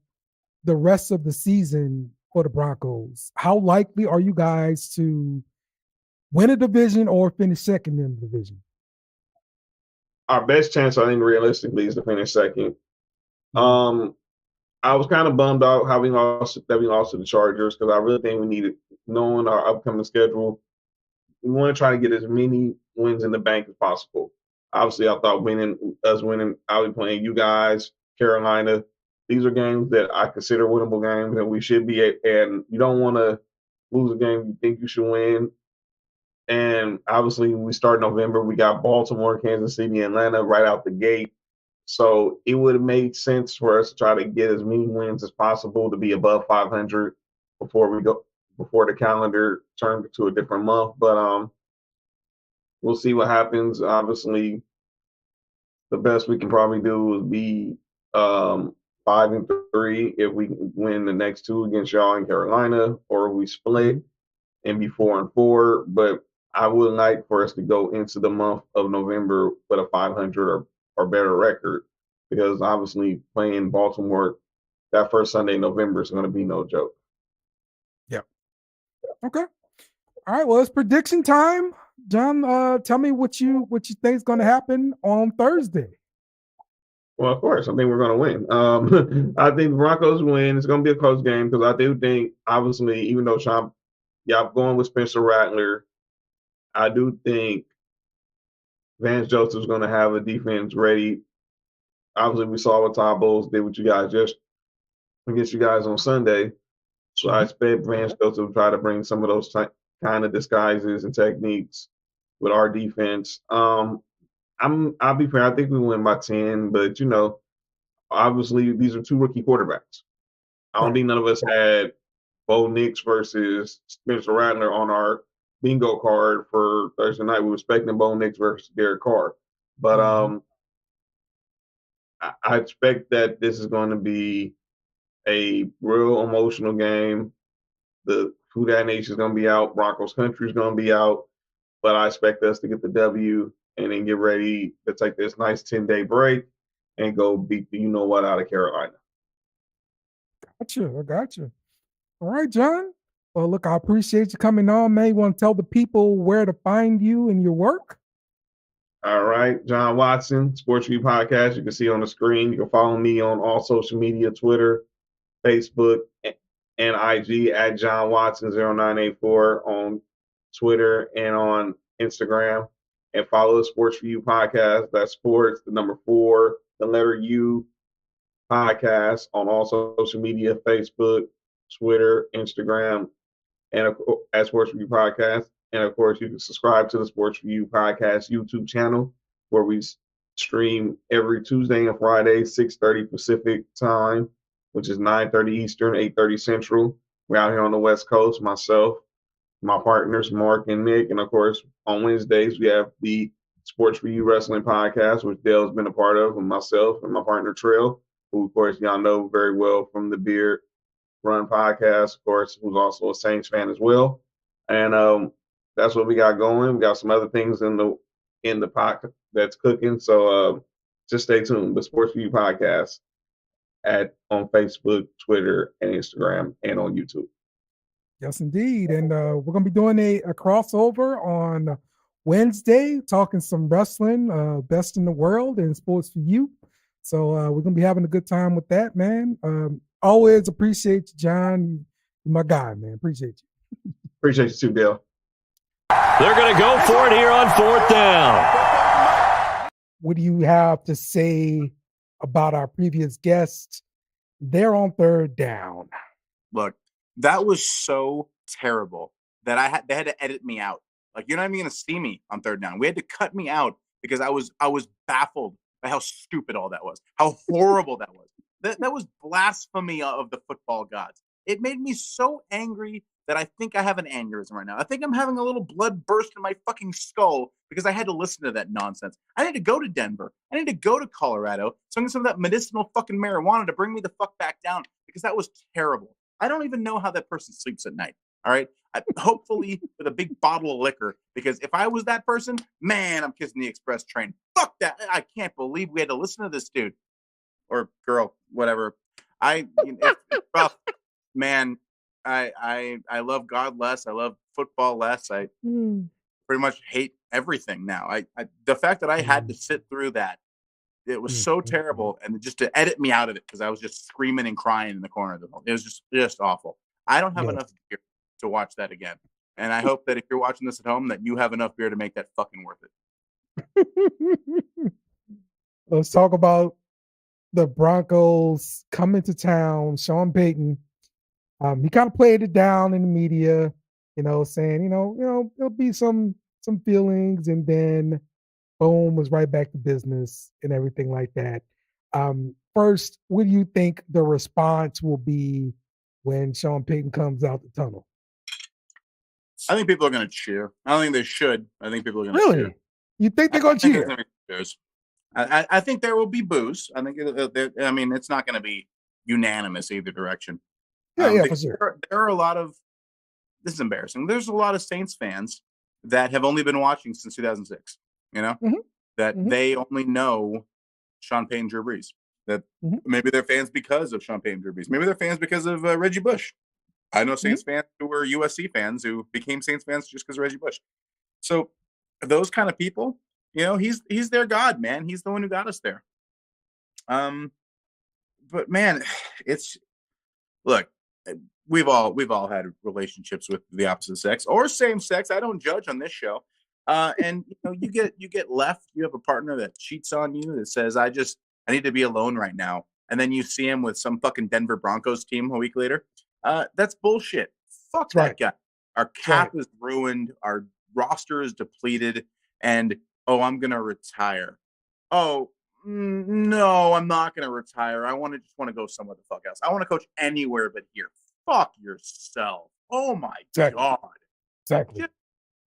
D: rest of the season for the Broncos. How likely are you guys to win a division or finish second in the division?
J: Our best chance, I think, realistically, is to finish second. I was kind of bummed out how we lost to the Chargers because I really think we needed, knowing our upcoming schedule, we want to try to get as many wins in the bank as possible. Obviously, I thought winning, I'll be playing you guys, Carolina. These are games that I consider winnable games, and we should be and you don't want to lose a game you think you should win. And obviously, we start November. We got Baltimore, Kansas City, Atlanta right out the gate. So it would have made sense for us to try to get as many wins as possible to be above 500 before the calendar turned to a different month. But we'll see what happens. Obviously, the best we can probably do is be 5-3 if we win the next two against y'all in Carolina, or we split and be 4-4. But I would like for us to go into the month of November with a 500 or better record, because obviously playing Baltimore that first Sunday in November is going to be no joke.
D: Yep. Okay. All right. Well, it's prediction time. John, tell me what you think is going to happen on Thursday.
J: Well, of course, I think we're going to win. I think the Broncos win. It's going to be a close game because I do think, obviously, even though y'all going with Spencer Rattler, I do think Vance Joseph's going to have a defense ready. Obviously, we saw what Todd Bowles did with you guys just against you guys on Sunday. So I expect Vance Joseph to try to bring some of those kind of disguises and techniques with our defense. I'll be fair. I think we win by 10, but obviously these are two rookie quarterbacks. I don't think none of us had Bo Nix versus Spencer Rattler on our bingo card for Thursday night. We were expecting Bo Nix versus Derek Carr, but I expect that this is going to be a real emotional game. The Who Dat Nation is going to be out. Broncos Country is going to be out. But I expect us to get the W and then get ready to take this nice 10-day break and go beat the you-know-what out of Carolina.
D: I got you. All right, John. Well, look, I appreciate you coming on, man. You want to tell the people where to find you and your work?
J: All right, John Watson, Sports View Podcast. You can see on the screen. You can follow me on all social media, Twitter, Facebook, and IG at John Watson 0984 on Twitter and on Instagram. And follow the Sports View Podcast. That's sports, the number 4, the letter U podcast on all social media, Facebook, Twitter, Instagram, and at Sports View Podcast. And of course, you can subscribe to the Sports View Podcast YouTube channel, where we stream every Tuesday and Friday, 6:30 Pacific time, which is 9:30 Eastern, 8:30 Central. We're out here on the West Coast, myself, my partners, Mark and Nick. And of course, on Wednesdays, we have the Sports for You Wrestling Podcast, which Dale's been a part of, and myself and my partner, Trill, who, of course, y'all know very well from the Beard Run podcast, of course, who's also a Saints fan as well. And that's what we got going. We got some other things in the pot that's cooking. So just stay tuned. The Sports for You Podcast on Facebook, Twitter, and Instagram, and on YouTube.
D: Yes, indeed. And we're going to be doing a crossover on Wednesday, talking some wrestling, best in the world and Sports for You. So we're going to be having a good time with that, man. Always appreciate you, John. You're my guy, man. Appreciate you.
J: Appreciate you too, Dale.
K: They're going to go for it here on 4th down.
D: What do you have to say about our previous guest? They're on 3rd down.
F: Look, that was so terrible that they had to edit me out. Like, you're not even going to see me on 3rd down. We had to cut me out because I was baffled by how stupid all that was, how horrible that was. That was blasphemy of the football gods. It made me so angry that I think I have an aneurysm right now. I think I'm having a little blood burst in my fucking skull because I had to listen to that nonsense. I need to go to Denver. I need to go to Colorado, so I get some of that medicinal fucking marijuana to bring me the fuck back down, because that was terrible. I don't even know how that person sleeps at night. All right. Hopefully with a big bottle of liquor, because if I was that person, man, I'm kissing the express train. Fuck that. I can't believe we had to listen to this dude or girl, whatever. It's rough, man. I love God less. I love football less. I pretty much hate everything now. The fact that I had to sit through that, it was so terrible, and just to edit me out of it because I was just screaming and crying in the corner of the home. It was just awful. I don't have enough beer to watch that again, and I hope that if you're watching this at home, that you have enough beer to make that fucking worth it.
D: Let's talk about the Broncos coming to town. Sean Payton. He kind of played it down in the media, saying, there'll be some feelings, and then boom, was right back to business and everything like that. First, what do you think the response will be when Sean Payton comes out the tunnel?
F: I think people are going to cheer. I don't think they should. I think people are going to
D: Really?
F: cheer.
D: You think they're going to cheer?
F: I think there will be boos. I think. I mean, it's not going to be unanimous either direction.
D: Yeah, for sure.
F: There are a lot of. This is embarrassing. There's a lot of Saints fans that have only been watching since 2006. You know, that they only know Sean Payton, Drew Brees. That maybe they're fans because of Sean Payton, Drew Brees. Maybe they're fans because of Reggie Bush. I know Saints fans who were USC fans who became Saints fans just because of Reggie Bush. So those kind of people, you know, he's their God, man. He's the one who got us there. But man, look, we've all had relationships with the opposite sex or same sex. I don't judge on this show. And you know, you get left. You have a partner that cheats on you that says, I need to be alone right now. And then you see him with some fucking Denver Broncos team a week later. That's bullshit. Fuck that guy. Our cap is ruined. Our roster is depleted. And, I'm going to retire. Oh, no, I'm not going to retire. I just want to go somewhere the fuck else. I want to coach anywhere but here. Fuck yourself. Oh, my God.
D: Exactly.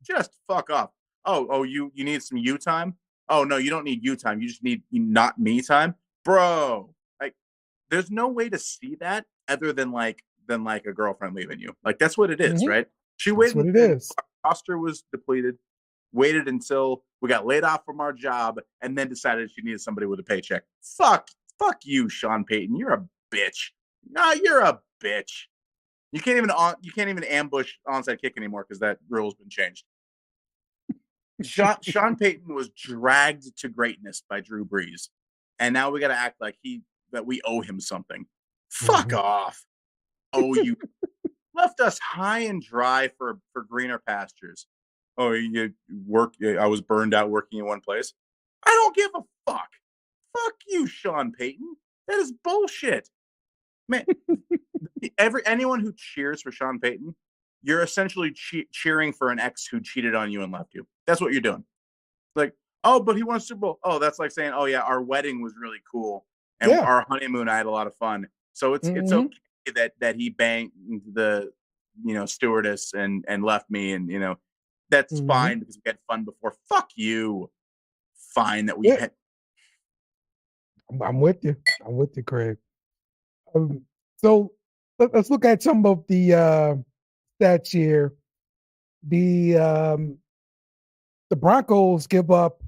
F: Just fuck off. Oh, you need some you time? Oh, no, you don't need you time. You just need not me time. Bro, like, there's no way to see that other than like a girlfriend leaving you. Like, that's what it is, right? She waited.
D: That's what it is.
F: Our roster was depleted, waited until we got laid off from our job, and then decided she needed somebody with a paycheck. Fuck you, Sean Payton. You're a bitch. No, you're a bitch. You can't even ambush onside kick anymore because that rule's been changed. Sean Payton was dragged to greatness by Drew Brees, and now we got to act like that we owe him something. Fuck off. Oh, you left us high and dry for greener pastures. Oh, I was burned out working in one place. I don't give a fuck. Fuck you, Sean Payton. That is bullshit. Man, anyone who cheers for Sean Payton, you're essentially cheering for an ex who cheated on you and left you. That's what you're doing. Like, oh, but he won a Super Bowl. Oh, that's like saying, oh yeah, our wedding was really cool and our honeymoon, I had a lot of fun. So it's okay that he banged the stewardess and left me, and that's fine because we had fun before. Fuck you. Fine that we had.
D: I'm with you, Craig. So let's look at some of the stats here. The Broncos give up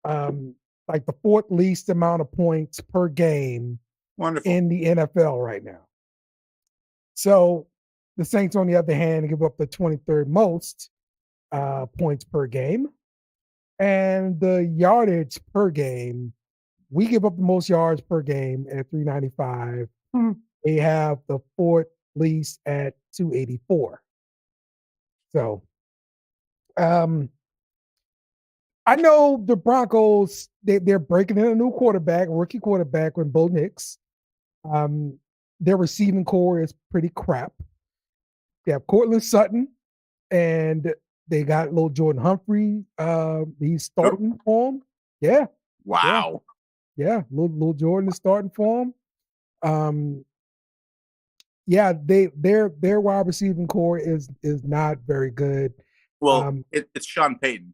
D: like the fourth least amount of points per game in the NFL right now. So the Saints, on the other hand, give up the 23rd most points per game. And the yardage per game, we give up the most yards per game at 395. They have the fourth least at 284. So I know the Broncos, they're breaking in a new rookie quarterback with Bo Nix. Their receiving core is pretty crap. They have Cortland Sutton, and they got little Jordan Humphrey. He's starting for him. Yeah.
F: Wow.
D: Yeah. Little Jordan is starting for him. Yeah, their wide receiving core is not very good.
F: Well, it's Sean Payton.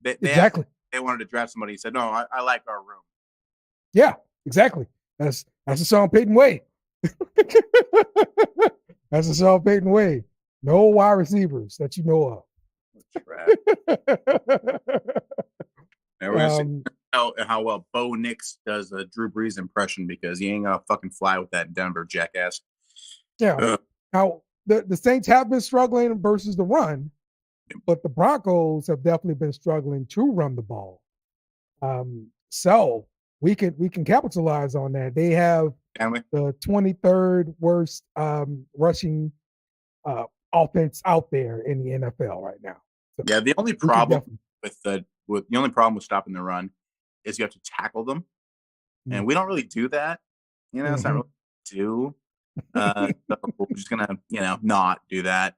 D: Exactly.
F: They wanted to draft somebody. He said, no, I like our room.
D: Yeah, exactly. That's the Sean Payton way. That's the Sean Payton way. No wide receivers that you know of.
F: We're going to see how well Bo Nix does a Drew Brees impression, because he ain't going to fucking fly with that Denver jackass.
D: Yeah. Now, the Saints have been struggling versus the run, but the Broncos have definitely been struggling to run the ball. So we can capitalize on that. They have the 23rd worst rushing offense out there in the NFL right now. So
F: yeah, the only problem with stopping the run is you have to tackle them, and we don't really do that. It's not really do. So we're just gonna not do that.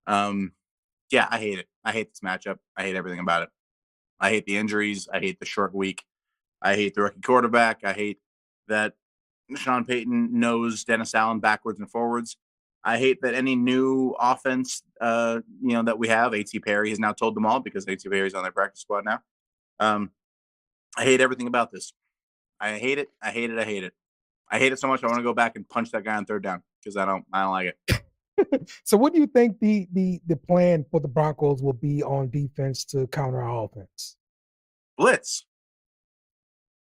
F: Yeah, I hate it. I hate this matchup. I hate everything about it. I hate the injuries. I hate the short week. I hate the rookie quarterback. I hate
B: that Sean Payton knows Dennis Allen backwards and forwards. I hate that any new offense, that we have, A.T. Perry has now told them all because A.T. Perry's on their practice squad now. I hate everything about this. I hate it. I hate it. I hate it. I hate it so much. I want to go back and punch that guy on third down because I don't like it.
D: So what do you think the plan for the Broncos will be on defense to counter our offense?
B: Blitz.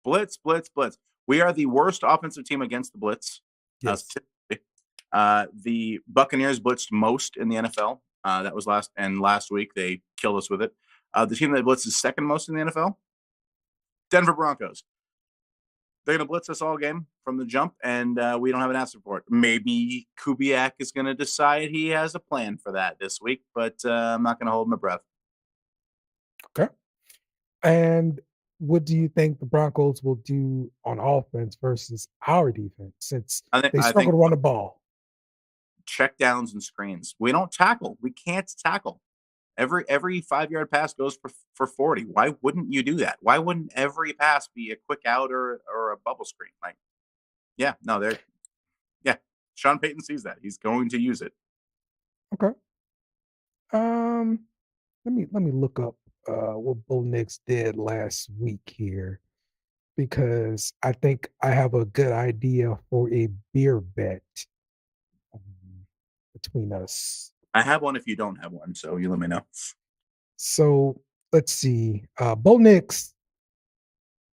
B: Blitz, blitz, blitz. We are the worst offensive team against the blitz.
D: Yes.
B: The Buccaneers blitzed most in the NFL. That was last week they killed us with it. The team that blitzes second most in the NFL, Denver Broncos. They're going to blitz us all game from the jump, and we don't have an answer for it. Maybe Kubiak is going to decide he has a plan for that this week, but I'm not going to hold my breath.
D: Okay. And what do you think the Broncos will do on offense versus our defense since they struggle to run the ball?
B: Check downs and screens. We don't tackle. We can't tackle. Every 5-yard pass goes for 40. Why wouldn't you do that? Why wouldn't every pass be a quick out or a bubble screen? Sean Payton sees that. He's going to use it.
D: Okay. Let me look up what Bo Nix did last week here because I think I have a good idea for a beer bet between us.
B: I have one if you don't have one, so you let me know.
D: So let's see. Bo Nix,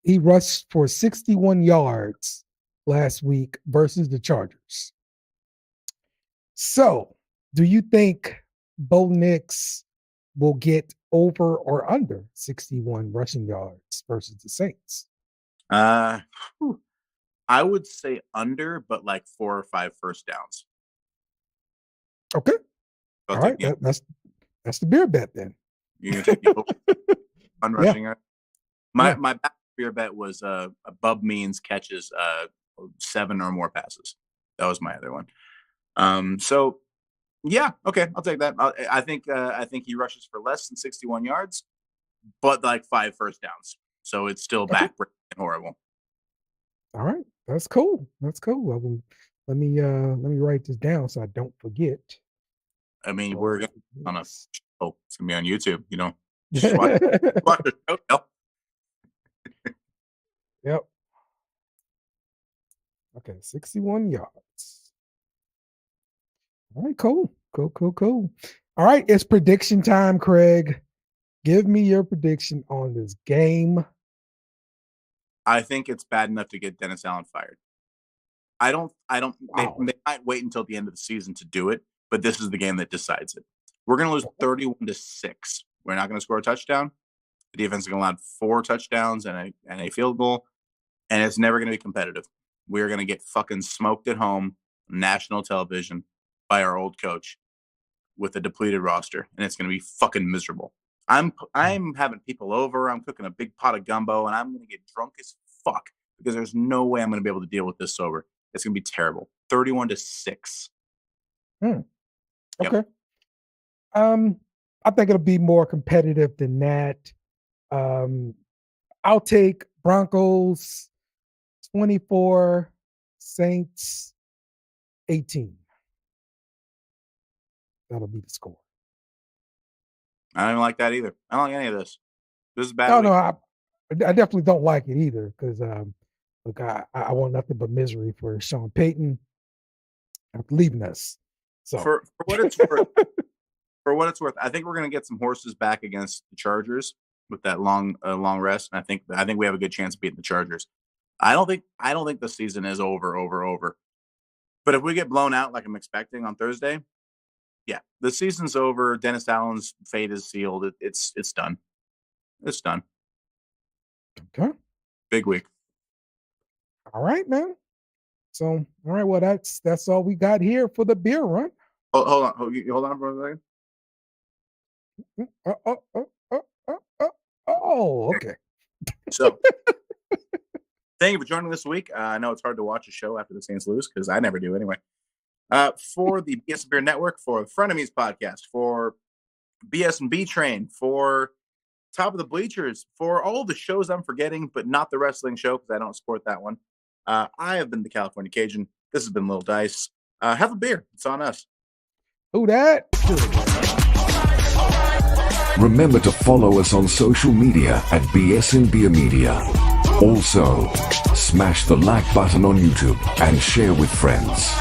D: he rushed for 61 yards last week versus the Chargers. So do you think Bo Nix will get over or under 61 rushing yards versus the Saints?
B: I would say under, but like 4 or 5 first downs.
D: Okay. All right. That's the beer bet then.
B: You're going to take the on rushing yards? My back beer bet was Bub Means catches 7 or more passes. That was my other one. So yeah, okay, I'll take that. I think he rushes for less than 61 yards, but like 5 first downs. So it's still backbreaking and horrible.
D: All right, that's cool. That's cool. Let me write this down so I don't forget.
B: I mean, we're gonna on a show. It's gonna be on YouTube. Just watch the show.
D: Yep. Okay, 61 yards. All right, cool. Cool. All right, it's prediction time, Craig. Give me your prediction on this game.
B: I think it's bad enough to get Dennis Allen fired. I don't.
D: Wow.
B: They might wait until the end of the season to do it, but this is the game that decides it. We're going to lose 31-6. We're not going to score a touchdown. The defense is going to allow 4 touchdowns and a field goal, and it's never going to be competitive. We're going to get fucking smoked at home, national television, by our old coach with a depleted roster, and it's going to be fucking miserable. I'm having people over. I'm cooking a big pot of gumbo, and I'm going to get drunk as fuck because there's no way I'm going to be able to deal with this sober. It's going to be terrible. 31-6.
D: Okay.
B: Yep.
D: I think it'll be more competitive than that. I'll take Broncos 24, Saints 18. That'll be the score.
B: I don't like that either. I don't like any of this. This is bad.
D: No, I definitely don't like it either because look, I want nothing but misery for Sean Payton after leaving us. So
B: for what it's worth, I think we're going to get some horses back against the Chargers with that long rest, and I think we have a good chance of beating the Chargers. I don't think the season is over. But if we get blown out like I'm expecting on Thursday, yeah, the season's over. Dennis Allen's fate is sealed. It's done. It's done.
D: Okay.
B: Big week.
D: All right, man. So, all right. Well, that's all we got here for the beer run.
B: Hold on for a second.
D: Okay.
B: So, thank you for joining this week. I know it's hard to watch a show after the Saints lose because I never do anyway. For the BS and Beer Network, for the Frenemies podcast, for BS and B Train, for Top of the Bleachers, for all the shows I'm forgetting, but not the wrestling show because I don't support that one.
F: I have been the California Cajun. This has been Little Dice. Have a beer. It's on us.
D: Who that?
L: Remember to follow us on social media at BS Beer Media. Also, smash the like button on YouTube and share with friends.